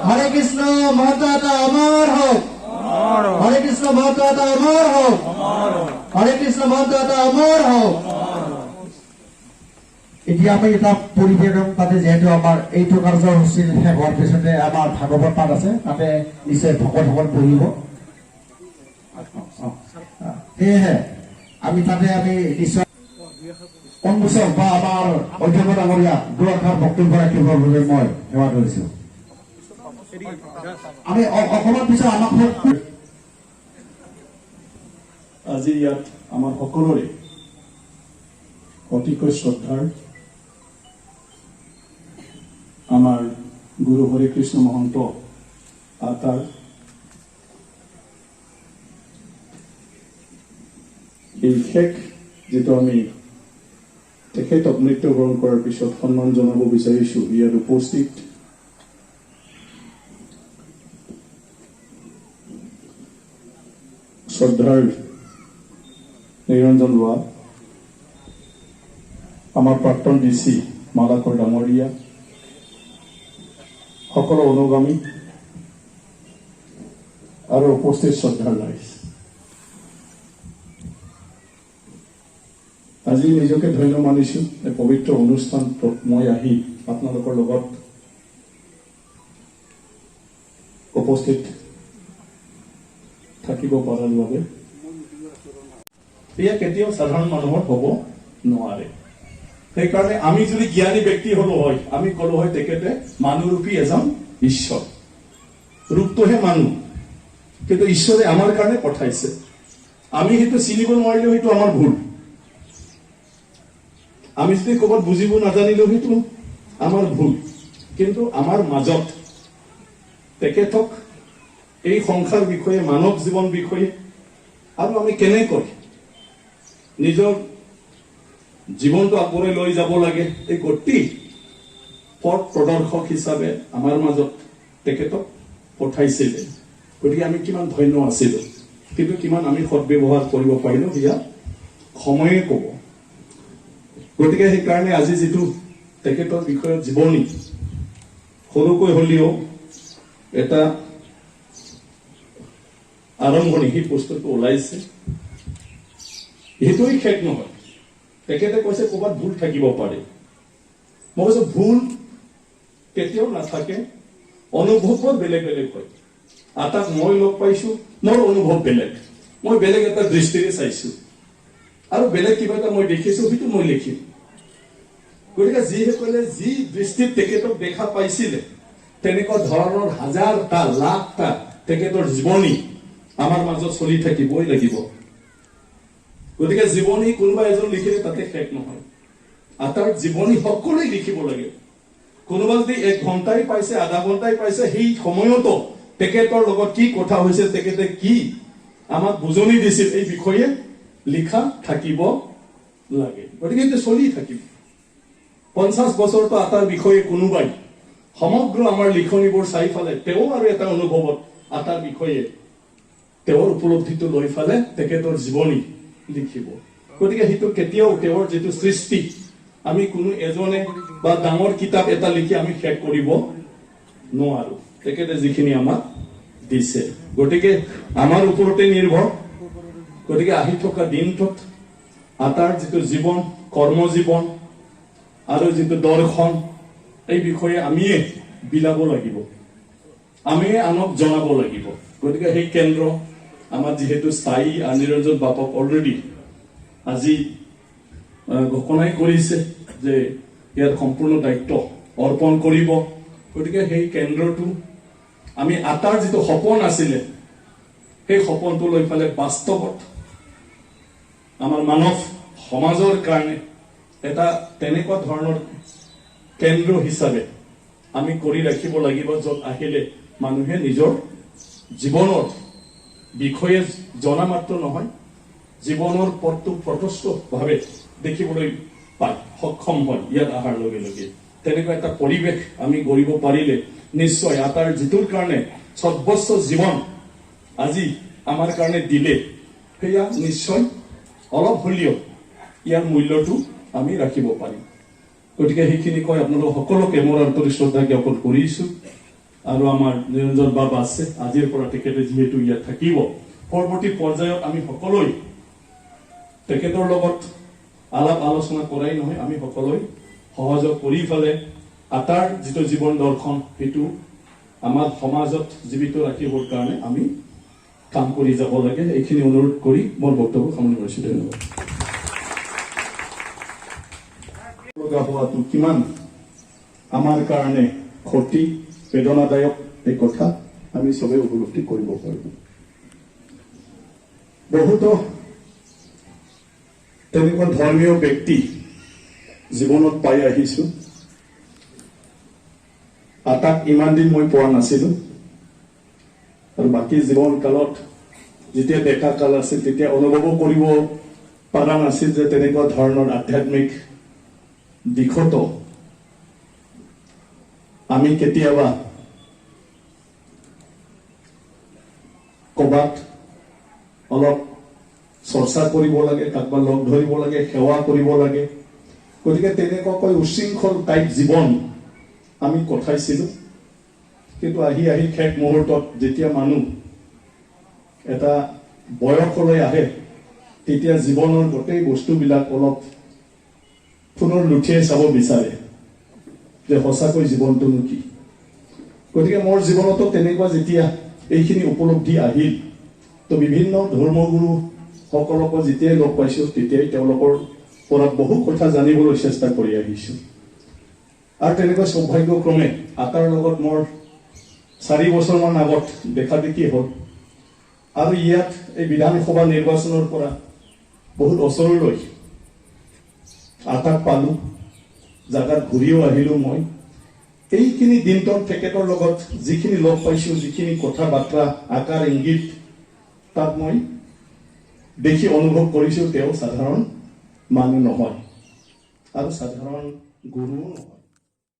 হৰে কৃষ্ণ মহত্ব এটা অমৰ হোক হৰে কৃষ্ণ মহত্ব এটা অমৰ হোক হৰে কৃষ্ণ মহত্ব এটা অমৰ হোক এতিয়া আমি এটা পৰিৱেশ তাতে যেহেতু আমাৰ এইটো কাৰ্যসূচী শেষ হোৱাৰ পিছতে আমাৰ ভাগৱত পাঠ আছে তাতে নিশ্চয় ভকতসকল বহিব সেয়েহে আমি তাতে আমি নিশ্চয় অনুচক বা আমাৰ অধ্যক্ষ ডাঙৰীয়া দুআষাৰ বক্তব্য ৰাখিবৰ বাবে মই সেৱা কৰিছো আমি অকণমান পিছত আমাক আজি ইয়াত আমাৰ সকলোৰে অতিকৈ শ্ৰদ্ধাৰ আমাৰ গুৰু হৰি কৃষ্ণ মহন্ত আতাৰ এই শেষ যেটো আমি তেখেতক নৃত্য গ্ৰহণ কৰাৰ পিছত সন্মান জনাব বিচাৰিছো ইয়াত উপস্থিত শ্ৰদ্ধাৰ নিৰঞ্জন লোৱা আমাৰ প্ৰাক্তন ডিচি মালাকৰ ডাঙৰীয়া সকলো অনুগামী আৰু উপস্থিত শ্ৰদ্ধাৰ ৰাইজ আজি নিজকে ধন্য মানিছো এই পবিত্ৰ অনুষ্ঠানটোত মই আহি আপোনালোকৰ লগত উপস্থিত থাকিব পৰাৰ বাবে এয়া কেতিয়াও সাধাৰণ মানুহৰ হ'ব নোৱাৰে সেইকাৰণে আমি যদি জ্ঞানী ব্যক্তি হলো হয় আমি কলো হয় তেখেতে মানুহৰূপী এজন ঈশ্বৰ ৰূপটোহে মানুহ কিন্তু ঈশ্বৰে আমাৰ কাৰণে পঠাইছে আমি সেইটো চিনিব নোৱাৰিলেও সেইটো আমাৰ ভুল আমি যদি ক'ৰবাত বুজিব নাজানিলেও সেইটো আমাৰ ভুল কিন্তু আমাৰ মাজত তেখেতক এই সংসাৰ বিষয়ে মানৱ জীৱন বিষয়ে আৰু আমি কেনেকৈ নিজৰ জীৱনটো আগুৱাই লৈ যাব লাগে এই গতি পথ প্ৰদৰ্শক হিচাপে আমাৰ মাজত তেখেতক পঠাইছিলে গতিকে আমি কিমান ধন্য আছিলো কিন্তু কিমান আমি সৎব্যৱহাৰ কৰিব পাৰিলো সেয়া সময়ে ক'ব গতিকে সেইকাৰণে আজি যেটো তেখেতৰ বিষয়ত জীৱনী সৰুকৈ হলেও এটা আৰম্ভণি সেই বস্তুটো ওলাইছে সেইটোৱে শেষ নহয় তেখেতে কৈছে ক'ৰবাত ভুল থাকিব পাৰে মই কৈছো ভুল কেতিয়াও নাথাকে অনুভৱবোৰ বেলেগ বেলেগ হয় আটাক মই লগ পাইছো মোৰ অনুভৱ বেলেগ মই বেলেগ এটা দৃষ্টিৰে চাইছো আৰু বেলেগ কিবা এটা মই দেখিছো সেইটো মই লিখিম গতিকে যিসকলে যি দৃষ্টিত তেখেতক দেখা পাইছিলে তেনেকুৱা ধৰণৰ হাজাৰটা লাখটা তেখেতৰ জীৱনী আমাৰ মাজত চলি থাকিবই লাগিব গতিকে জীৱনী কোনোবা এজন লিখিলে তাতে শেষ নহয় আটাৰ জীৱনী সকলোৱে লিখিব লাগে কোনোবা যদি 1 ঘণ্টাই পাইছে আধা ঘণ্টাই পাইছে সেই সময়তো তেখেতৰ লগত কি কথা হৈছে তেখেতে কি আমাক বুজনি দিছিল এই বিষয়ে লিখা থাকিব লাগে গতিকে এইটো চলি থাকিব 50 বছৰটো আটাৰ বিষয়ে কোনোবাই সমগ্ৰ আমাৰ লিখনিবোৰ চাই ফালে তেওঁ আৰু এটা অনুভৱত আটাৰ বিষয়ে তেওঁৰ উপলব্ধিটো লৈ ফালে তেখেতৰ জীৱনী লিখিব গতিকে সেইটো কেতিয়াও তেওঁৰ যেটো সৃষ্টি আমি কোনো এজনে বা ডাঙৰ কিতাপ এটা লিখি আমি শেষ কৰিব নোৱাৰো তেখেতে যিখিনি আমাক দিছে গতিকে আমাৰ ওপৰতে নিৰ্ভৰ গতিকে আহি থকা দিনটোত আটাৰ যেটো জীৱন কৰ্ম জীৱন আৰু যেটো দৰ্শন এই বিষয়ে আমিয়ে বিলাব লাগিব আমি আনক জনাব লাগিব গতিকে সেই কেন্দ্ৰ আমাৰ যেহেতু স্থায়ী নিৰঞ্জন বাপক অলৰেডি আজি ঘোষণাই কৰিছে যে ইয়াৰ সম্পূৰ্ণ দায়িত্ব অৰ্পণ কৰিব গতিকে সেই কেন্দ্ৰটো আমি আটাৰ যেটো সপোন আছিলে সেই সপোনটো লৈ ফালে বাস্তৱত আমাৰ মানৱ সমাজৰ কাৰণে এটা তেনেকুৱা ধৰণৰ কেন্দ্ৰ হিচাপে আমি কৰি ৰাখিব লাগিব য'ত আহিলে মানুহে নিজৰ জীৱনৰ বিষয়ে জনা মাত্ৰ নহয় জীৱনৰ পথটো প্ৰত্যক্ষভাৱে দেখিবলৈ পায় সক্ষম হয় ইয়াত আহাৰ লগে লগে তেনেকুৱা এটা পৰিৱেশ আমি গঢ়িব পাৰিলে নিশ্চয় আটাৰ যিটোৰ কাৰণে সৰ্বোচ্চ জীৱন আজি আমাৰ কাৰণে দিলে সেয়া নিশ্চয় অলপ হলেও ইয়াৰ মূল্যটো আমি ৰাখিব পাৰিম গতিকে সেইখিনি কৈ আপোনালোক সকলোকে মোৰ আন্তৰিক শ্ৰদ্ধা জ্ঞাপন কৰিছো আৰু আমাৰ নিৰঞ্জন বাবা আছে আজিৰ পৰা তেখেতে যিহেতু ইয়াত থাকিব পৰৱৰ্তী পৰ্যায়ত আমি সকলোৱে তেখেতৰ লগত আলাপ আলোচনা কৰাই নহয় আমি সকলোৱে সহযোগ কৰি ফেলে আটাৰ যিটো জীৱন দৰ্শন সেইটো আমাৰ সমাজত জীৱিত ৰাখিবৰ কাৰণে আমি কাম কৰি যাব লাগে এইখিনি অনুৰোধ কৰি মোৰ বক্তব্য সামৰণি কৰিছোঁ ধন্যবাদ হোৱাটো কিমান আমাৰ কাৰণে ক্ষতি বেদনাদায়ক এই কথা আমি সবেই উপলব্ধি কৰিব পাৰোঁ বহুতো তেনেকুৱা ধৰ্মীয় ব্যক্তি জীৱনত পাই আহিছোঁ আটাক ইমান দিন মই পোৱা নাছিলোঁ আৰু বাকী জীৱন কালত যেতিয়া ডেকা কাল আছিল তেতিয়া অনুভৱো কৰিব পৰা নাছিল যে তেনেকুৱা ধৰণৰ আধ্যাত্মিক দিশতো আমি কেতিয়াবা ক'ৰবাত অলপ চৰ্চা কৰিব লাগে কাৰোবাক লগ ধৰিব লাগে সেৱা কৰিব লাগে গতিকে তেনেকুৱাকৈ উশৃংখল টাইপ জীৱন আমি কটাইছিলোঁ কিন্তু আহি শেষ মুহূৰ্তত যেতিয়া মানুহ এটা বয়সলৈ আহে তেতিয়া জীৱনৰ গোটেই বস্তুবিলাক অলপ পুনৰ লুঠিয়াই চাব বিচাৰে যে সঁচাকৈ জীৱনটোনো কি গতিকে মোৰ জীৱনতো তেনেকুৱা যেতিয়া এইখিনি উপলব্ধি আহিল তো বিভিন্ন ধৰ্মগুৰু সকলকো যেতিয়াই লগ পাইছোঁ তেতিয়াই তেওঁলোকৰ পৰা বহু কথা জানিবলৈ চেষ্টা কৰি আহিছোঁ আৰু তেনেকুৱা সৌভাগ্যক্ৰমে আটাৰ লগত মোৰ 4 বছৰমান আগত দেখা দেখি হ'ল আৰু ইয়াত এই বিধানসভা নিৰ্বাচনৰ পৰা বহুত ওচৰলৈ আটাক পালোঁ জাগাত ঘূৰিও আহিলোঁ মই এইখিনি দিনটোত তেখেতৰ লগত যিখিনি লগ পাইছোঁ যিখিনি কথা বাৰ্তা আকাৰ ইংগিত তাত মই দেখি অনুভৱ কৰিছোঁ তেওঁ সাধাৰণ মানুহ নহয় আৰু সাধাৰণ গুৰুও নহয়